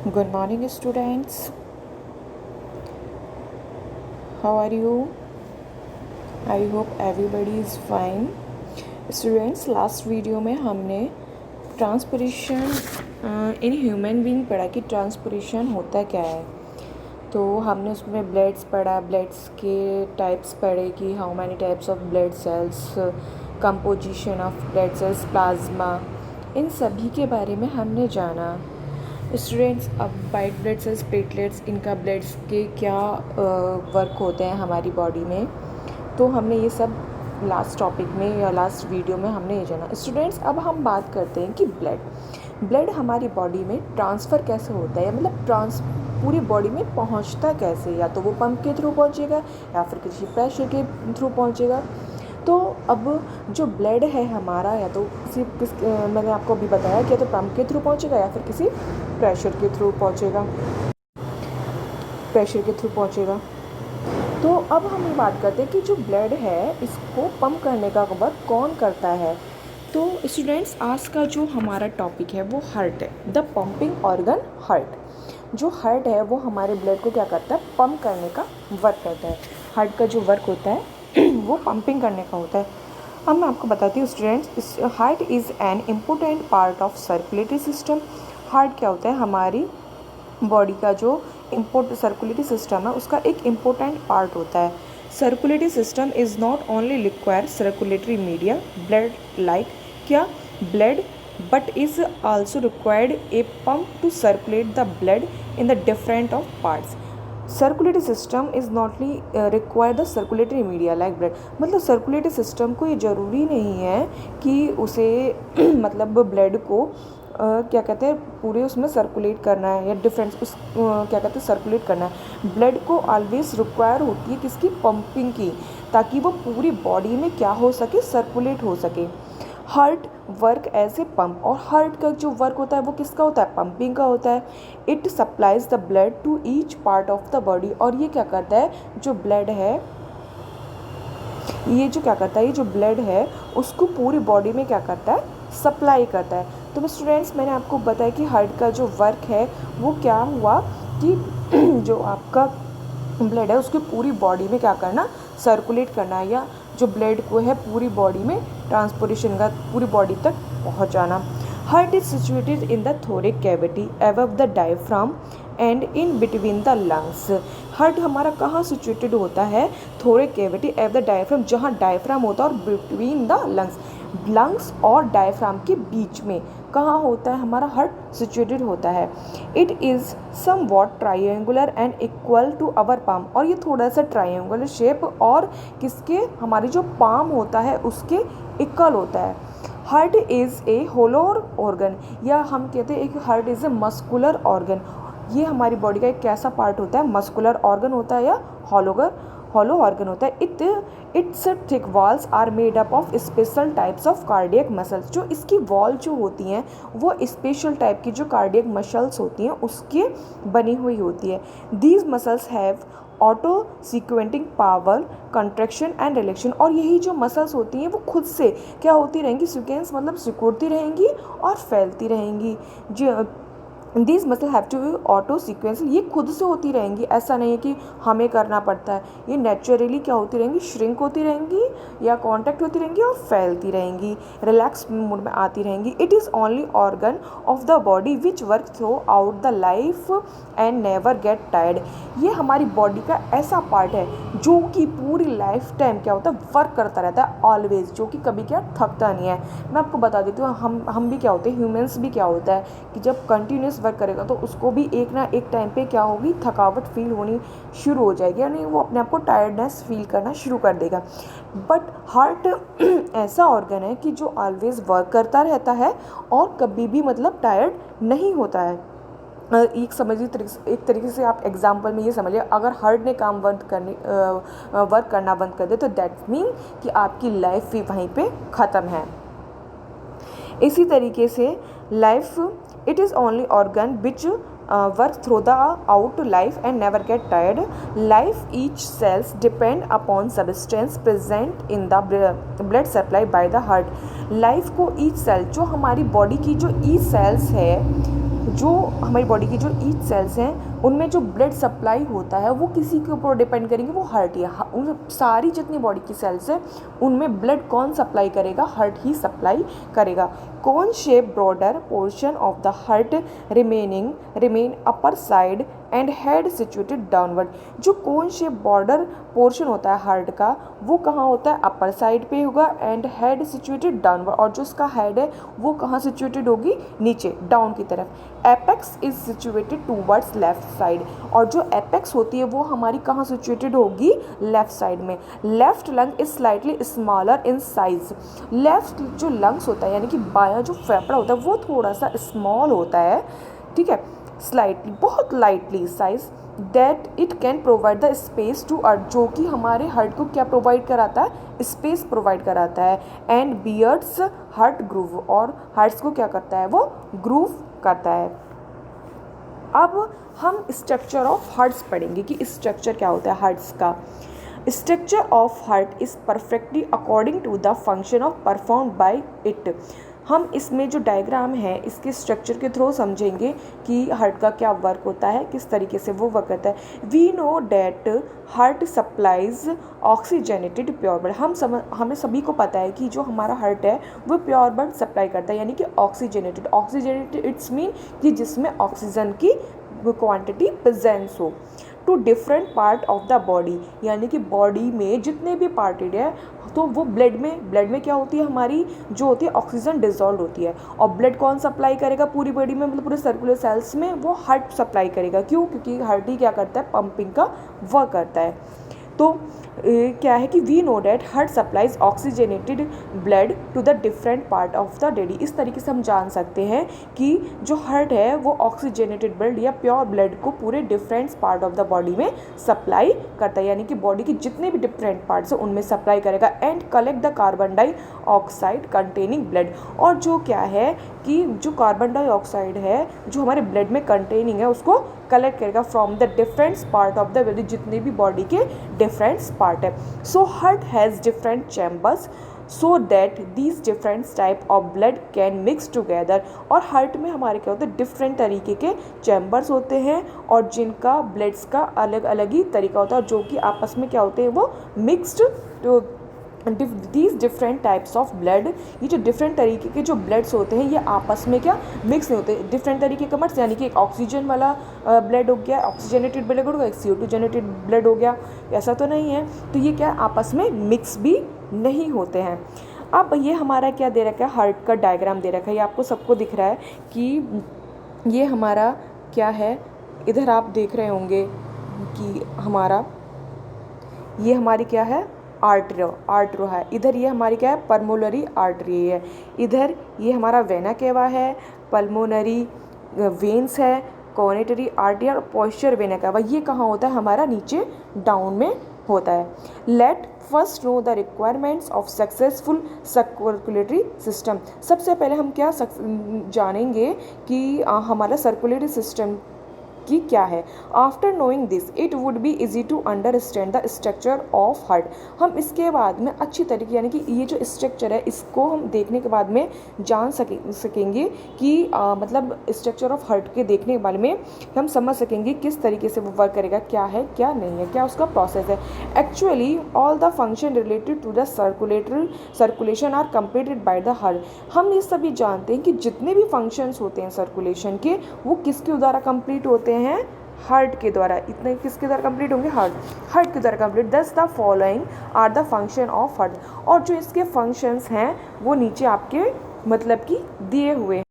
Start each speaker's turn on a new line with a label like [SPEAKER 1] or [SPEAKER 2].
[SPEAKER 1] Good morning, students. How are you? I hope everybody is fine. Students, last video में हमने transportation in human being पढ़ा कि transportation होता क्या है। तो हमने उसमें ब्लड्स पढ़ा, ब्लड्स के टाइप्स पढ़े कि how many types of blood cells, composition of blood cells, plasma, इन सभी के बारे में हमने जाना। स्टूडेंट्स, अब वाइट ब्लड सेल्स, प्लेटलेट्स, इनका ब्लड्स के क्या वर्क होते हैं हमारी बॉडी में, तो हमने ये सब लास्ट टॉपिक में या लास्ट वीडियो में हमने ये जाना। स्टूडेंट्स, अब हम बात करते हैं कि ब्लड हमारी बॉडी में ट्रांसफ़र कैसे होता है, मतलब पूरी बॉडी में पहुंचता कैसे, या तो वो पंप के थ्रू पहुंचेगा या फिर किसी प्रेशर के थ्रू पहुंचेगा। तो अब जो ब्लड है हमारा, या तो मैंने आपको अभी बताया कि या तो पंप के थ्रू पहुंचेगा या फिर किसी प्रेशर के थ्रू पहुंचेगा। तो अब हम ये बात करते हैं कि जो ब्लड है इसको पंप करने का वर्क कौन करता है। तो स्टूडेंट्स, आज का जो हमारा टॉपिक है वो हार्ट है, द पंपिंग ऑर्गन हार्ट। जो हार्ट है वो हमारे ब्लड को क्या करता है, पंप करने का वर्क करता है। हार्ट का जो वर्क होता है वो पंपिंग करने का होता है। अब मैं आपको बताती हूँ students, heart is an important part of circulatory system. Heart क्या होता है, हमारी बॉडी का जो सर्कुलेटरी सिस्टम है उसका एक इम्पोर्टेंट पार्ट होता है। Circulatory system is not only require circulatory media blood like क्या blood, but is also required a pump to circulate the blood in the different of parts. Circulatory system is not only require the circulatory media like blood, मतलब circulatory system को ये ज़रूरी नहीं है कि उसे मतलब ब्लड को क्या कहते हैं पूरे उसमें सर्कुलेट करना है या डिफरेंस क्या कहते हैं सर्कुलेट करना है। ब्लड को ऑलवेज रिक्वायर होती है किसकी, पंपिंग की, ताकि वो पूरी बॉडी में क्या हो सके, सर्कुलेट हो सके। Heart work as a pump, और हार्ट का जो वर्क होता है वो किसका होता है, पंपिंग का होता है। It supplies the blood to each part of the body, और ये क्या करता है, जो ब्लड है ये जो क्या करता है, ये जो ब्लड है उसको पूरी बॉडी में क्या करता है, सप्लाई करता है। तो स्टूडेंट्स, मैंने आपको बताया कि हार्ट का जो वर्क है वो क्या हुआ कि जो आपका ब्लड है उसको पूरी बॉडी में क्या करना, सर्कुलेट करना, या जो ब्लड को है पूरी बॉडी में ट्रांसपोर्टेशन का पूरी बॉडी तक पहुंचाना। Heart is situated in the thoracic cavity above the diaphragm and in between the lungs. Heart हमारा कहाँ सिचुएटेड होता है, थोरिक कैविटी एब द डायफ्राम, जहाँ डायफ्राम होता है, और बिटवीन द लंग्स और डायफ्राम के बीच में कहाँ होता है हमारा हार्ट सिचुएटेड होता है। It is somewhat triangular and equal to our palm, और ये थोड़ा सा ट्राइंगुलर शेप और किसके, हमारी जो पाम होता है उसके इक्वल होता है। Heart is a hollow organ, या हम कहते हैं एक heart is a muscular organ. ये हमारी बॉडी का एक कैसा पार्ट होता है, मस्कुलर ऑर्गन होता है या हॉलो ऑर्गन होता है। Its thick walls are made up of special types of cardiac muscles, जो इसकी वॉल जो होती हैं वो स्पेशल टाइप की जो कार्डियक मसल्स होती हैं उसके बनी हुई होती है। These muscles have auto sequencing power, contraction and relaxation, और यही जो मसल्स होती हैं वो खुद से क्या होती रहेंगी, सीक्वेंस मतलब सिकुड़ती रहेंगी और फैलती रहेंगी। जो these muscle have to be auto sequential, ये खुद से होती रहेंगी, ऐसा नहीं है कि हमें करना पड़ता है, ये नेचुरली क्या होती रहेंगी, श्रिंक होती रहेंगी या कॉन्टैक्ट होती रहेंगी और फैलती रहेंगी, रिलैक्स मोड में आती रहेंगी। It is only organ of the body which work through out the life and never get tired. ये हमारी बॉडी का ऐसा पार्ट है जो कि पूरी लाइफ टाइम क्या होता है, वर्क करता रहता है ऑलवेज, जो कि कभी क्या थकता नहीं है। मैं आपको बता देती हूँ, हम भी क्या होते हैं, ह्यूमन्स भी क्या होता है कि जब कंटिन्यूस वर्क करेगा तो उसको भी एक ना एक टाइम पे क्या होगी, थकावट फील होनी शुरू हो जाएगी, यानी वो अपने आप को टायर्डनेस फील करना शुरू कर देगा। बट हार्ट ऐसा ऑर्गन है कि जो ऑलवेज वर्क करता रहता है और कभी भी मतलब टायर्ड नहीं होता है। एक समझिए, एक तरीके से आप एग्जाम्पल में ये समझिए, अगर हार्ट ने काम वर्क करना बंद कर दे तो दैट मीन कि आपकी लाइफ भी वहीं पे ख़त्म है। इसी तरीके से life, it is only organ which work through the out life and never get tired. Life each cells depend upon substance present in the blood supply by the heart. Life को each cell, जो हमारी body की जो each cells है, जो हमारी body की जो ईच सेल्स हैं उनमें जो ब्लड सप्लाई होता है वो किसी के ऊपर डिपेंड करेंगे, वो हार्ट ही है। उन सारी जितनी बॉडी की सेल्स हैं उनमें ब्लड कौन सप्लाई करेगा, हार्ट ही सप्लाई करेगा। कौन shape broader portion of the heart remain upper side and head situated downward. जो कौन शेप बॉर्डर पोर्शन होता है हार्ट का वो कहाँ होता है, अपर साइड पे होगा एंड हेड सिचुएटेड डाउनवर्ड, और जो उसका हेड है वो कहाँ सिचुएटेड होगी, नीचे डाउन की तरफ। Apex is situated towards left side, और जो एपेक्स होती है वो हमारी कहाँ सिचुएटेड होगी, लेफ्ट साइड में। Left lung is slightly smaller in size. Left जो लंग्स होता है यानी कि बायां जो फेफड़ा होता है वो थोड़ा सा स्मॉल होता है, ठीक है, स्लाइटली, बहुत lightly size, that it can provide the space to earth, जो कि हमारे हार्ट को क्या प्रोवाइड कराता है, स्पेस प्रोवाइड कराता है। एंड बियर्ड्स हार्ट ग्रूव, और हार्ट्स को क्या करता है, वो ग्रूव करता है। अब हम स्ट्रक्चर ऑफ हार्ट्स पढ़ेंगे कि स्ट्रक्चर क्या होता है हार्ट्स का। Structure of heart is perfectly according to the function of perform by it. हम इसमें जो डायग्राम है इसके स्ट्रक्चर के थ्रू समझेंगे कि हार्ट का क्या वर्क होता है, किस तरीके से वो वर्क करता है। We know that heart supplies oxygenated pure blood. हमें सभी को पता है कि जो हमारा हार्ट है वो प्योर ब्लड सप्लाई करता है, यानी कि ऑक्सीजनेटेड इट्स मीन कि जिसमें ऑक्सीजन की क्वांटिटी प्रेजेंस हो, to different part of the body, यानी कि बॉडी में जितने भी पार्टेड है तो वो ब्लड में क्या होती है, हमारी जो होती है ऑक्सीजन डिजॉल्व होती है। और ब्लड कौन सप्लाई करेगा पूरी बॉडी में, मतलब पूरे सर्कुलर सेल्स में, वो हार्ट सप्लाई करेगा। क्यों, क्योंकि हार्ट ही क्या करता है, पंपिंग का वर्क करता है। तो क्या है कि we know that heart supplies oxygenated blood to the different part of the body. इस तरीके से हम जान सकते हैं कि जो हार्ट है वो ऑक्सीजनेटेड ब्लड या प्योर ब्लड को पूरे different part of the body में सप्लाई करता है, यानी कि बॉडी के जितने भी डिफरेंट पार्ट्स हैं उनमें सप्लाई करेगा। And collect the carbon dioxide containing blood, और जो क्या है कि जो कार्बन डाइऑक्साइड है जो हमारे ब्लड में कंटेनिंग है उसको कलेक्ट करेगा from the different part of the body, जितने भी बॉडी के डिफरेंट पार्ट है। So heart has different chambers so that these different type of blood can mix together. और हार्ट में हमारे क्या होता है, डिफरेंट तरीके के चैम्बर्स होते हैं और जिनका ब्लड्स का अलग अलग ही तरीका होता है, जो कि आपस में क्या होते हैं, वो mixed. These different types of blood, ये जो डिफरेंट तरीके के जो ब्लड्स होते हैं ये आपस में क्या मिक्स नहीं होते। डिफरेंट तरीके का मट्स, यानी कि एक ऑक्सीजन वाला ब्लड हो गया, ऑक्सीजनेटेड ब्लड हो गया, एक CO2 जेनेटेड ब्लड हो गया, ऐसा तो नहीं है। तो ये क्या आपस में मिक्स भी नहीं होते हैं। अब ये हमारा क्या दे रखा है, हार्ट का डायग्राम दे रखा है, ये आपको सबको दिख रहा है कि ये हमारा क्या है। इधर आप देख रहे होंगे कि हमारा ये हमारी क्या है, आर्टरो है। इधर ये हमारी क्या है, पल्मोनरी आर्टरी है। इधर ये हमारा वेना केवा है, पल्मोनरी वेन्स है, कोरोनरी आर्टरी और पोस्चर वेना केवा। ये कहाँ होता है, हमारा नीचे डाउन में होता है। Let first know the requirements of successful circulatory system. सबसे पहले हम क्या जानेंगे कि हमारा सर्कुलेटरी सिस्टम की क्या है। After knowing this it would be easy to understand the structure of heart. हम इसके बाद में अच्छी तरीके, यानी कि ये जो स्ट्रक्चर है इसको हम देखने के बाद में जान सकेंगे कि मतलब स्ट्रक्चर ऑफ हार्ट के देखने के बाद में हम समझ सकेंगे किस तरीके से वो वर्क करेगा, क्या है क्या नहीं है, क्या उसका प्रोसेस है। Actually all the function related to the circulation are completed by the heart. हम ये सभी जानते हैं कि जितने भी फंक्शंस होते हैं सर्कुलेशन के वो किसके द्वारा कंप्लीट होते हैं, हार्ट के द्वारा। इतने किसके द्वारा कंप्लीट होंगे, हार्ट के द्वारा complete. Thus the following are the function of heart. और जो इसके फंक्शंस हैं वो नीचे आपके मतलब कि दिए हुए हैं।